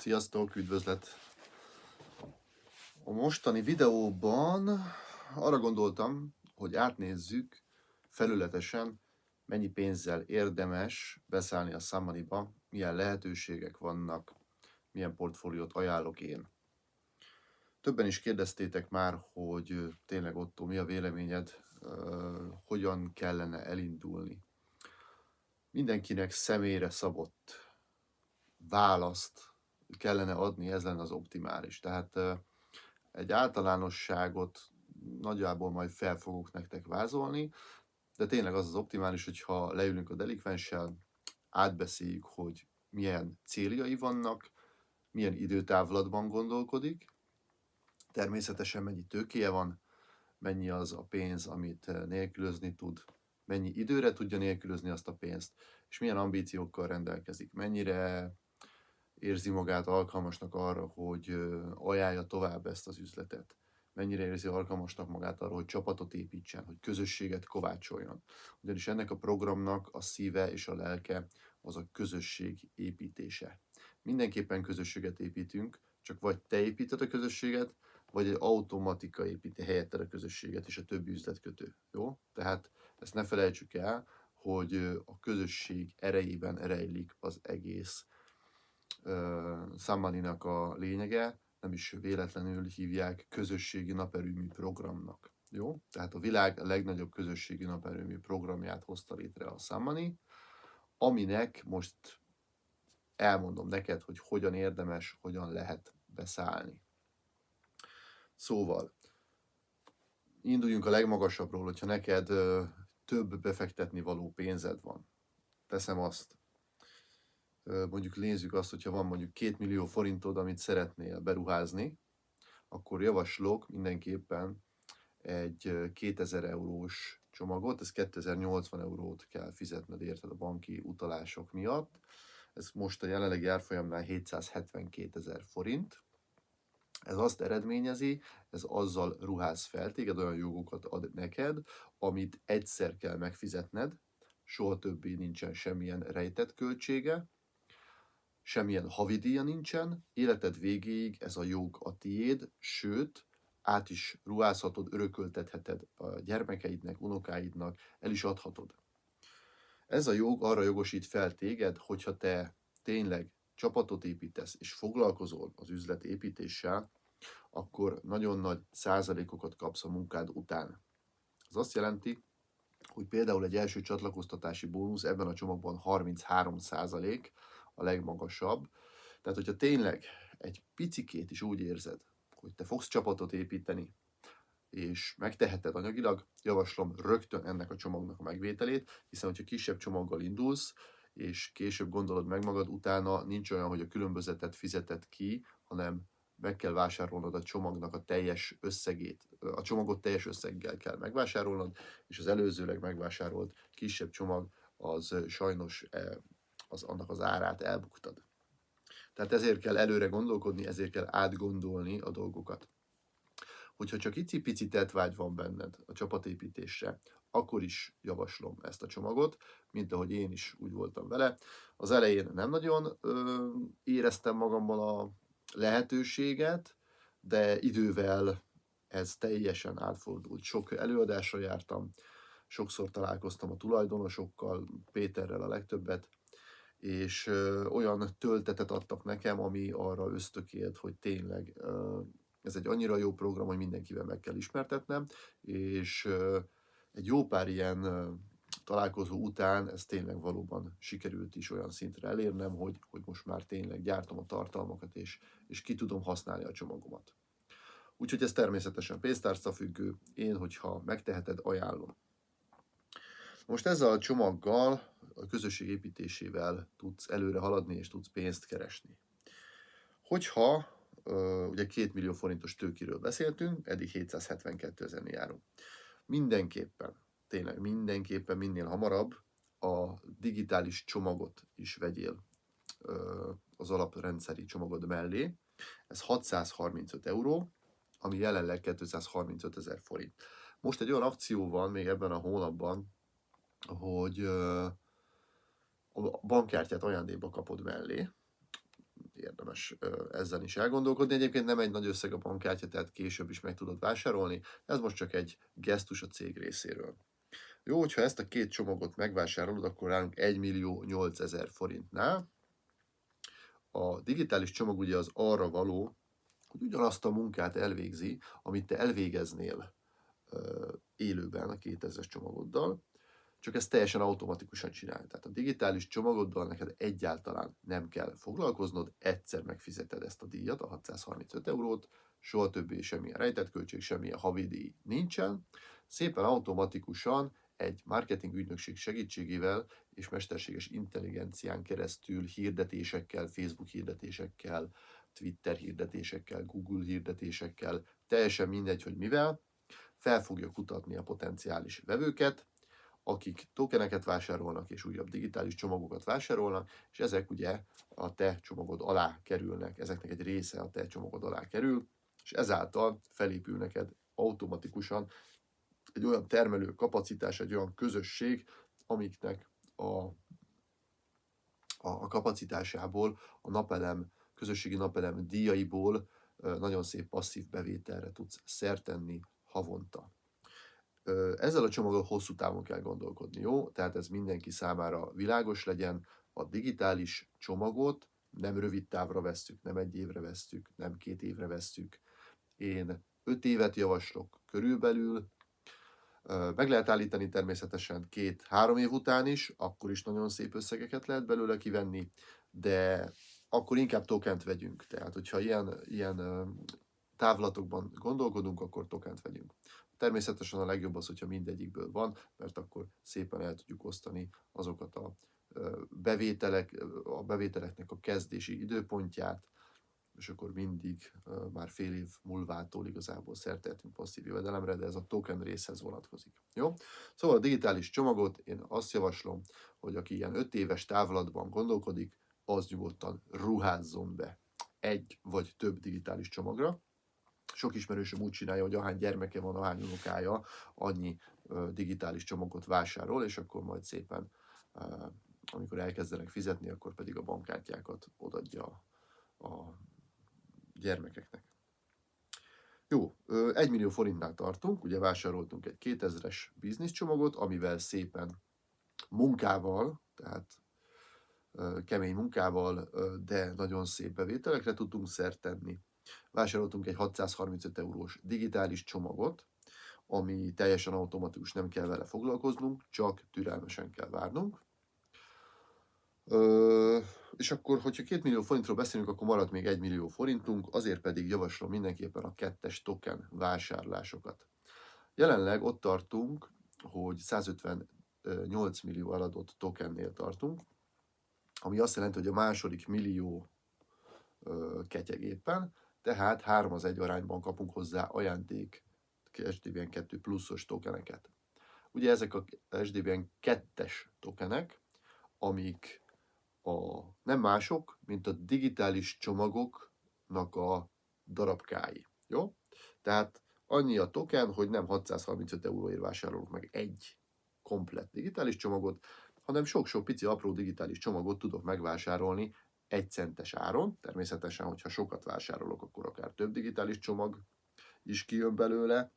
Sziasztok, üdvözlet! A mostani videóban arra gondoltam, hogy átnézzük felületesen, mennyi pénzzel érdemes beszállni a Sun Money-ba, milyen lehetőségek vannak, milyen portfóliót ajánlok én. Többen is kérdeztétek már, hogy tényleg Ottó, mi a véleményed, hogyan kellene elindulni. Mindenkinek személyre szabott választ kellene adni, ez lenne az optimális. Tehát egy általánosságot nagyjából majd fel fogok nektek vázolni, de tényleg az az optimális, hogyha leülünk a delikvenssel, átbeszéljük, hogy milyen céljai vannak, milyen időtávlatban gondolkodik, természetesen mennyi tőkéje van, mennyi az a pénz, amit nélkülözni tud, mennyi időre tudja nélkülözni azt a pénzt, és milyen ambíciókkal rendelkezik, mennyire érzi magát alkalmasnak arra, hogy ajánlja tovább ezt az üzletet. Mennyire érzi alkalmasnak magát arra, hogy csapatot építsen, hogy közösséget kovácsoljon. Ugyanis ennek a programnak a szíve és a lelke az a közösség építése. Mindenképpen közösséget építünk, csak vagy te építed a közösséget, vagy egy automatika építi helyetted a közösséget és a többi üzletkötő. Jó? Tehát ezt ne felejtsük el, hogy a közösség erejében rejlik az egész Sun Money-nak a lényege, nem is véletlenül hívják közösségi naperőmű programnak. Jó? Tehát a világ legnagyobb közösségi naperőmű programját hozta létre a Sun Money, aminek most elmondom neked, hogy hogyan érdemes, hogyan lehet beszállni. Szóval, induljunk a legmagasabbról, hogyha neked több befektetni való pénzed van. Teszem azt, mondjuk nézzük azt, hogyha van mondjuk 2 millió forintod, amit szeretnél beruházni, akkor javaslok mindenképpen egy 2000 eurós csomagot, ez 2080 eurót kell fizetned érted a banki utalások miatt. Ez most a jelenlegi árfolyamnál 772 000 forint. Ez azt eredményezi, ez azzal ruház fel téged, olyan jogokat ad neked, amit egyszer kell megfizetned, soha többé nincsen semmilyen rejtett költsége, semmilyen havidíja nincsen, életed végéig ez a jog a tiéd, sőt, át is ruházhatod, örököltetheted a gyermekeidnek, unokáidnak, el is adhatod. Ez a jog arra jogosít fel téged, hogyha te tényleg csapatot építesz és foglalkozol az üzlet építéssel, akkor nagyon nagy százalékokat kapsz a munkád után. Ez azt jelenti, hogy például egy első csatlakoztatási bónusz ebben a csomagban 33% a legmagasabb. Tehát, hogyha tényleg egy picikét is úgy érzed, hogy te fogsz csapatot építeni, és megteheted anyagilag, javaslom rögtön ennek a csomagnak a megvételét, hiszen hogyha kisebb csomaggal indulsz, és később gondolod meg magad, utána nincs olyan, hogy a különbözetet fizeted ki, hanem meg kell vásárolnod a csomagnak a teljes összegét. A csomagot teljes összeggel kell megvásárolnod, és az előzőleg megvásárolt kisebb csomag az sajnos annak az árát elbuktad. Tehát ezért kell előre gondolkodni, ezért kell átgondolni a dolgokat. Hogyha csak icipici tetvágy van benned a csapatépítésre, akkor is javaslom ezt a csomagot, mint ahogy én is úgy voltam vele. Az elején nem nagyon éreztem magamban a lehetőséget, de idővel ez teljesen átfordult. Sok előadásra jártam, sokszor találkoztam a tulajdonosokkal, Péterrel a legtöbbet, és olyan töltetet adtak nekem, ami arra ösztökélt, hogy tényleg ez egy annyira jó program, hogy mindenkivel meg kell ismertetnem, és egy jó pár ilyen találkozó után ez tényleg valóban sikerült is olyan szintre elérnem, hogy most már tényleg gyártom a tartalmakat, és ki tudom használni a csomagomat. Úgyhogy ez természetesen pénztárca függő, én, hogyha megteheted, ajánlom. Most ezzel a csomaggal, a közösség építésével tudsz előre haladni, és tudsz pénzt keresni. Hogyha ugye 2 millió forintos tőkéről beszéltünk, eddig 772 000-nél járunk. Mindenképpen, tényleg mindenképpen minél hamarabb a digitális csomagot is vegyél az alaprendszeri csomagod mellé. Ez 635 euró, ami jelenleg 235 000 forint. Most egy olyan akció van még ebben a hónapban, hogy a bankkártyát ajándékba kapod mellé, érdemes ezzel is elgondolkodni. Egyébként nem egy nagy összeg a bankkártya, tehát később is meg tudod vásárolni. Ez most csak egy gesztus a cég részéről. Jó, hogyha ezt a két csomagot megvásárolod, akkor nálunk 1.008.000 forintnál. A digitális csomag ugye az arra való, hogy ugyanazt a munkát elvégzi, amit te elvégeznél élőben a 2000-es csomagoddal, csak ezt teljesen automatikusan csinál. Tehát a digitális csomagoddal neked egyáltalán nem kell foglalkoznod, egyszer megfizeted ezt a díjat, a 635 eurót, soha többé semmilyen rejtett költség, semmilyen havidíj nincsen. Szépen automatikusan egy marketing ügynökség segítségével és mesterséges intelligencián keresztül hirdetésekkel, Facebook hirdetésekkel, Twitter hirdetésekkel, Google hirdetésekkel, teljesen mindegy, hogy mivel, fel fogja kutatni a potenciális vevőket, akik tokeneket vásárolnak és újabb digitális csomagokat vásárolnak, és ezek ugye a te csomagod alá kerülnek, ezeknek egy része a te csomagod alá kerül, és ezáltal felépül neked automatikusan egy olyan termelő kapacitás, egy olyan közösség, amiknek a kapacitásából, a napelem, közösségi napelem díjaiból nagyon szép passzív bevételre tudsz szert tenni havonta. Ezzel a csomaggal hosszú távon kell gondolkodni, jó? Tehát ez mindenki számára világos legyen. A digitális csomagot nem rövid távra vesszük, nem 1 évre vesszük, nem 2 évre vesszük. Én 5 évet javaslok körülbelül. Meg lehet állítani természetesen 2-3 év után is, akkor is nagyon szép összegeket lehet belőle kivenni, de akkor inkább tokent vegyünk. Tehát, hogyha ilyen távlatokban gondolkodunk, akkor tokent vegyünk. Természetesen a legjobb az, hogyha mindegyikből van, mert akkor szépen el tudjuk osztani azokat a bevételeknek a kezdési időpontját, és akkor mindig már fél év múlvától igazából szert tehetünk passzív jövedelemre, de ez a token részhez vonatkozik. Jó? Szóval a digitális csomagot én azt javaslom, hogy aki ilyen 5 éves távlatban gondolkodik, az nyugodtan ruházzon be 1 vagy több digitális csomagra. Sok ismerősöm úgy csinálja, hogy ahány gyermeke van, ahány unokája, annyi digitális csomagot vásárol, és akkor majd szépen, amikor elkezdenek fizetni, akkor pedig a bankkártyákat odaadja a gyermekeknek. Jó, 1 millió forintnál tartunk, ugye vásároltunk egy 2000-es bizniszcsomagot, amivel szépen munkával, tehát kemény munkával, de nagyon szép bevételekre tudtunk szert tenni. Vásároltunk egy 635 eurós digitális csomagot, ami teljesen automatikus, nem kell vele foglalkoznunk, csak türelmesen kell várnunk. És akkor, hogyha 2 millió forintról beszélünk, akkor marad még 1 millió forintunk, azért pedig javaslom mindenképpen a 2-es token vásárlásokat. Jelenleg ott tartunk, hogy 158 millió eladott tokennél tartunk, ami azt jelenti, hogy a második millió ketyeg éppen, tehát 3:1 arányban kapunk hozzá ajándék SDBN2 pluszos tokeneket. Ugye ezek a SDBN2-es tokenek, amik nem mások, mint a digitális csomagoknak a darabkái. Jó? Tehát annyi a token, hogy nem 635 euróért vásárolok meg egy komplett digitális csomagot, hanem sok-sok pici apró digitális csomagot tudok megvásárolni 1 centes áron. Természetesen, hogyha sokat vásárolok, akkor akár több digitális csomag is kijön belőle.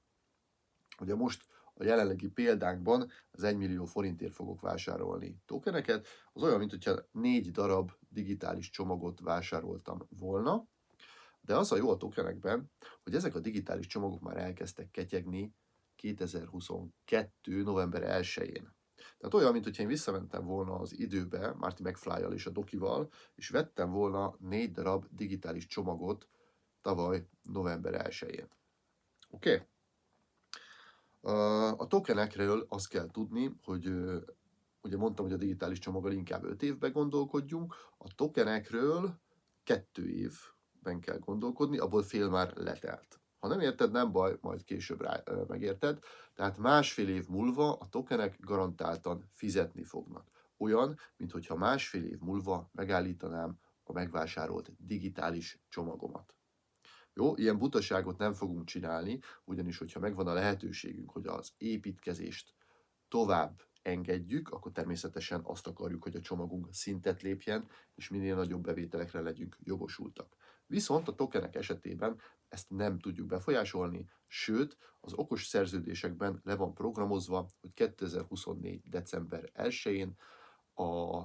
Ugye most a jelenlegi példánkban az 1 millió forintért fogok vásárolni tokeneket, az olyan, mint hogyha 4 darab digitális csomagot vásároltam volna, de az a jó a tokenekben, hogy ezek a digitális csomagok már elkezdtek ketyegni 2022. november 1-én. Tehát olyan, mint hogyha én visszamentem volna az időbe, Marty McFly-jal és a Dokival, és vettem volna 4 darab digitális csomagot tavaly november 1-én. Oké? A tokenekről azt kell tudni, hogy ugye mondtam, hogy a digitális csomaggal inkább 5 évben gondolkodjunk, a tokenekről 2 évben kell gondolkodni, abból fél már letelt. Ha nem érted, nem baj, majd később megérted. Tehát 1,5 év múlva a tokenek garantáltan fizetni fognak. Olyan, mintha 1,5 év múlva megállítanám a megvásárolt digitális csomagomat. Jó, ilyen butaságot nem fogunk csinálni, ugyanis hogyha megvan a lehetőségünk, hogy az építkezést tovább engedjük, akkor természetesen azt akarjuk, hogy a csomagunk szintet lépjen, és minél nagyobb bevételekre legyünk jogosultak. Viszont a tokenek esetében ezt nem tudjuk befolyásolni, sőt, az okos szerződésekben le van programozva, hogy 2024. december 1-én a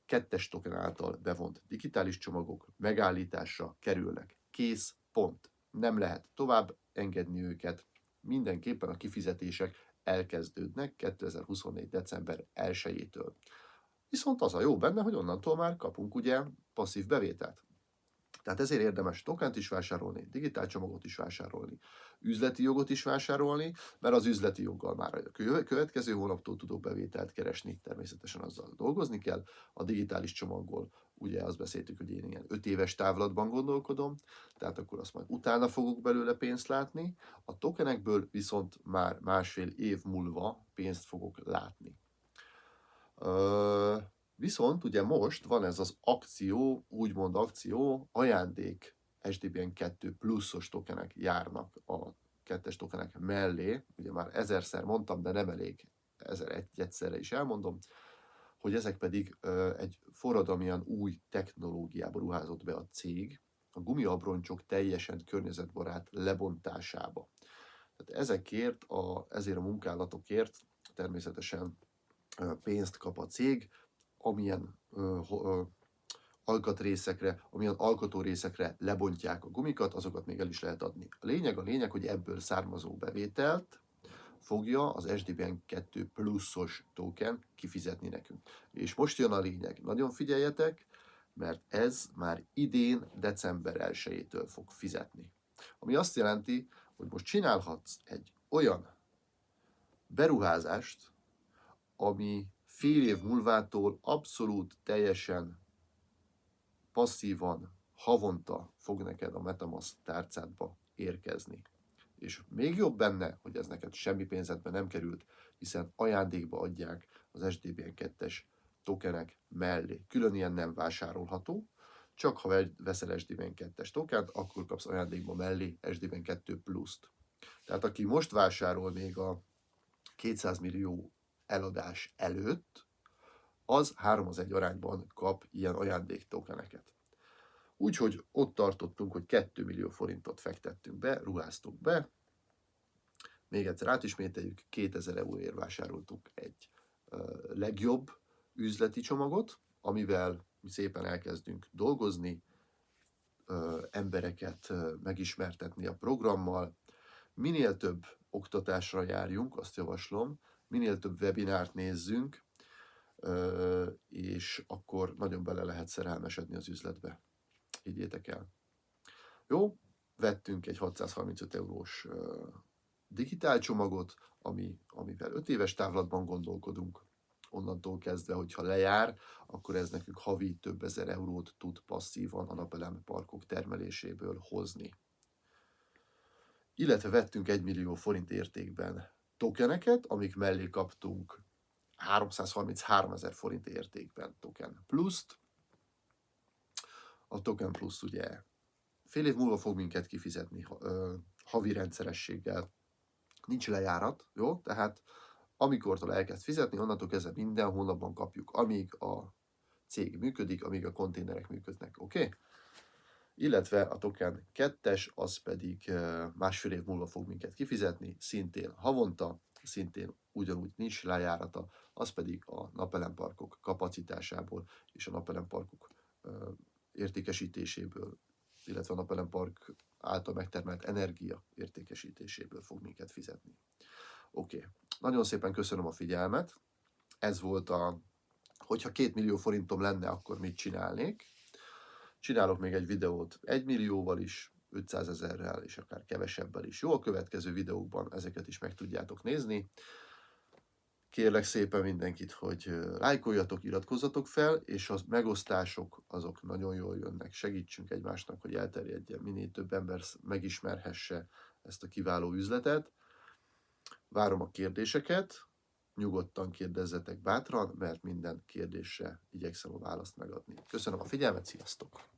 kettes token által bevont digitális csomagok megállításra kerülnek. Kész, pont. Nem lehet tovább engedni őket. Mindenképpen a kifizetések elkezdődnek 2024. december 1-től. Viszont az a jó benne, hogy onnantól már kapunk ugye passzív bevételt. Tehát ezért érdemes tokent is vásárolni, digitál csomagot is vásárolni, üzleti jogot is vásárolni, mert az üzleti joggal már a következő hónaptól tudok bevételt keresni, természetesen azzal dolgozni kell. A digitális csomagból ugye azt beszéltük, hogy én ilyen 5 éves távlatban gondolkodom, tehát akkor azt majd utána fogok belőle pénzt látni, a tokenekből viszont már 1,5 év múlva pénzt fogok látni. Viszont ugye most van ez az akció, úgymond akció, ajándék SDBN 2 pluszos tokenek járnak a kettes tokenek mellé, ugye már 1000-szer mondtam, de nem elég, egyszerre is elmondom, hogy ezek pedig egy forradalmian új technológiába ruházott be a cég, a gumiabroncsok teljesen környezetbarát lebontásába. Tehát ezért a munkálatokért természetesen pénzt kap a cég, amilyen alkatrészekre, amilyen alkotórészekre lebontják a gumikat, azokat még el is lehet adni. A lényeg, hogy ebből származó bevételt fogja az SDBN 2 pluszos token kifizetni nekünk. És most jön a lényeg. Nagyon figyeljetek, mert ez már idén december 1-től fog fizetni. Ami azt jelenti, hogy most csinálhatsz egy olyan beruházást, ami fél év múlvától abszolút teljesen passzívan havonta fog neked a MetaMask tárcádba érkezni. És még jobb benne, hogy ez neked semmi pénzedbe nem került, hiszen ajándékba adják az SDBN 2-es tokenek mellé. Külön ilyen nem vásárolható, csak ha veszel SDBN 2-es tokent, akkor kapsz ajándékba mellé SDBN 2 pluszt. Tehát aki most vásárol még a 200 millió eladás előtt, az 3:1 arányban kap ilyen ajándéktokeneket. Úgyhogy ott tartottunk, hogy 2 millió forintot fektettünk be, ruháztunk be. Még egyszer átismételjük, 2000 euróért vásároltuk egy legjobb üzleti csomagot, amivel mi szépen elkezdünk dolgozni, embereket megismertetni a programmal. Minél több oktatásra járjunk, azt javaslom, minél több webinárt nézzünk, és akkor nagyon bele lehet szerelmesedni az üzletbe. Higgyétek el. Jó, vettünk egy 635 eurós digitál csomagot, amivel 5 éves távlatban gondolkodunk. Onnantól kezdve, hogyha lejár, akkor ez nekünk havi több ezer eurót tud passzívan a napelemparkok termeléséből hozni. Illetve vettünk 1 millió forint értékben tokeneket, amik mellé kaptunk 333 000 forint értékben token pluszt. A token plusz ugye fél év múlva fog minket kifizetni havi rendszerességgel. Nincs lejárat, jó? Tehát amikortól elkezd fizetni, onnantól kezdve minden hónapban kapjuk, amíg a cég működik, amíg a konténerek működnek, oké? Illetve a token 2-es, az pedig 1,5 év múlva fog minket kifizetni, szintén havonta, szintén ugyanúgy nincs lejárata, az pedig a napelemparkok kapacitásából és a napelemparkok értékesítéséből, illetve a napelempark által megtermelt energia értékesítéséből fog minket fizetni. Oké. Nagyon szépen köszönöm a figyelmet. Ez volt hogyha 2 millió forintom lenne, akkor mit csinálnék? Csinálok még egy videót 1 millióval is, 500 000-rel és akár kevesebbel is. Jó, a következő videókban ezeket is meg tudjátok nézni. Kérlek szépen mindenkit, hogy lájkoljatok, iratkozzatok fel, és a megosztások azok nagyon jól jönnek. Segítsünk egymásnak, hogy elterjedjen, minél több ember megismerhesse ezt a kiváló üzletet. Várom a kérdéseket, nyugodtan kérdezzetek bátran, mert minden kérdésre igyekszem a választ megadni. Köszönöm a figyelmet, sziasztok!